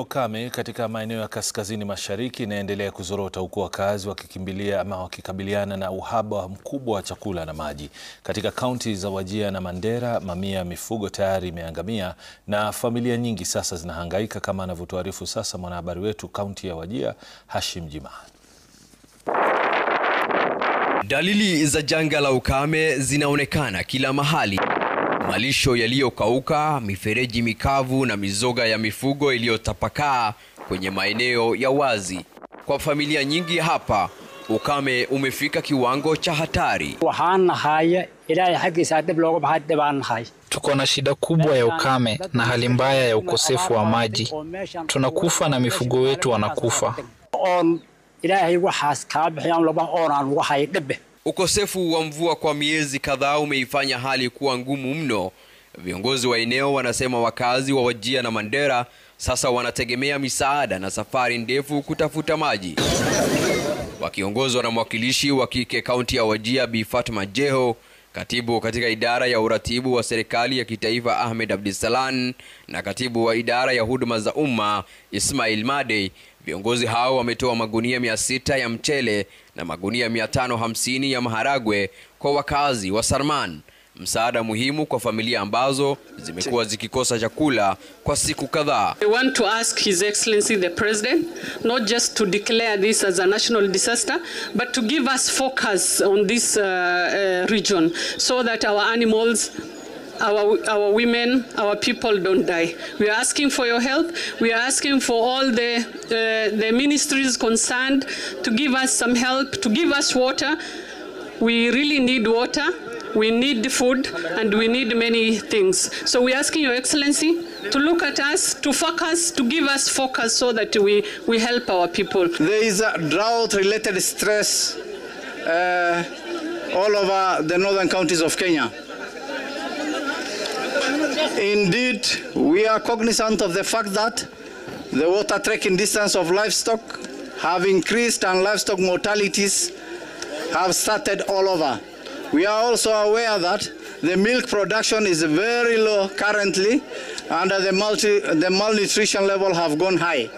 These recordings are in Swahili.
Ukame katika maeneo ya kaskazini mashariki inaendelea kuzorota huku wakazi wakikabiliana na uhaba mkubwa wa chakula na maji. Katika kaunti za Wajir na Mandera, mamia ya mifugo tayari imeangamia na familia nyingi sasa zinahangaika, kama anavyotuarifu sasa mwanahabari wetu kaunti ya Wajir, Hashim Jimal. Dalili za janga la ukame zinaonekana kila mahali. Malisho yaliyokauka, mifereji mikavu na mizoga ya mifugo iliyotapakaa kwenye maeneo ya wazi. Kwa familia nyingi hapa, ukame umefika kiwango cha hatari. Tuko na shida kubwa ya ukame na hali mbaya ya ukosefu wa maji. Tunakufa na mifugo wetu wanakufa. Ukosefu wa mvua kwa miezi kadhaa umeifanya hali kuwa ngumu mno. Viongozi wa eneo wanasema wakazi wa Wajir na Mandera sasa wanategemea misaada na safari ndefu kutafuta maji. Wakiongozwa na mwakilishi wa kike kaunti ya Wajir Bi Fatma Jeho, katibu katika idara ya uratibu wa serikali ya kitaifa Ahmed Abdisalan na katibu wa idara ya huduma za umma Ismail Made, viongozi hao wametoa magunia 600 ya mchele na magunia 550 ya maharagwe kwa wakazi wa Sarman. Msaada muhimu kwa familia ambazo zimekuwa zikikosa chakula kwa siku kadhaa. I want to ask His Excellency the President not just to declare this as a national disaster, but to give us focus on this region so that our animals, our women, our people don't die. We are asking for your help. We are asking for all the ministries concerned to give us some help, to give us water. We really need water. We need food, and we need many things. So we're asking Your Excellency to look at us, to focus, to give us focus so that we help our people. There is a drought-related stress all over the northern counties of Kenya. Indeed, we are cognizant of the fact that the water trekking distance of livestock have increased and livestock mortalities have started all over. We are also aware that the milk production is very low currently, and the malnutrition level have gone high.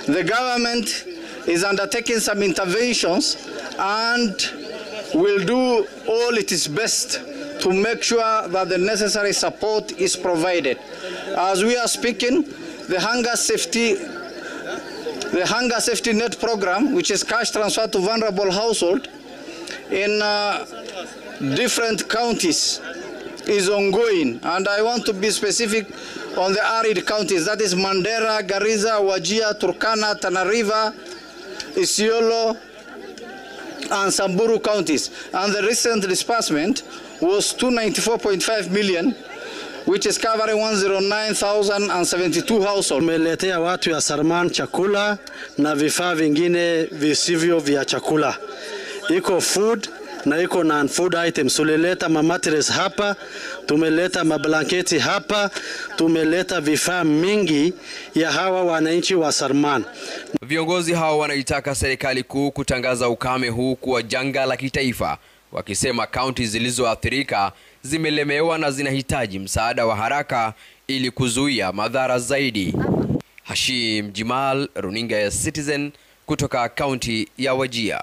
The government is undertaking some interventions and will do all it is best to make sure that the necessary support is provided. As we are speaking, the hunger safety net program, which is cash transfer to vulnerable households in different counties, is ongoing, and I want to be specific on the arid counties, that is Mandera, Garissa, Wajir, Turkana, Tana River, Isiolo and Samburu counties, and the recent disbursement was 294.5 million, which is covering 109,072 households. Tumeletea watu ya Sarman chakula na vifaa vingine visivyo vya chakula. Iko food na iko non-food items. Tulileta mattress hapa, tumeleta mablanketi hapa, tumeleta vifaa mingi ya hawa wananchi wa Sarman. Viongozi hao wanaitaka serikali kuu kutangaza ukame huu kuwa janga la kitaifa, wakisema kaunti zilizoathirika zimelemewa na zinahitaji msaada wa haraka ili kuzuia madhara zaidi. Hashim Jimal, runinga ya Citizen kutoka kaunti ya Wajir.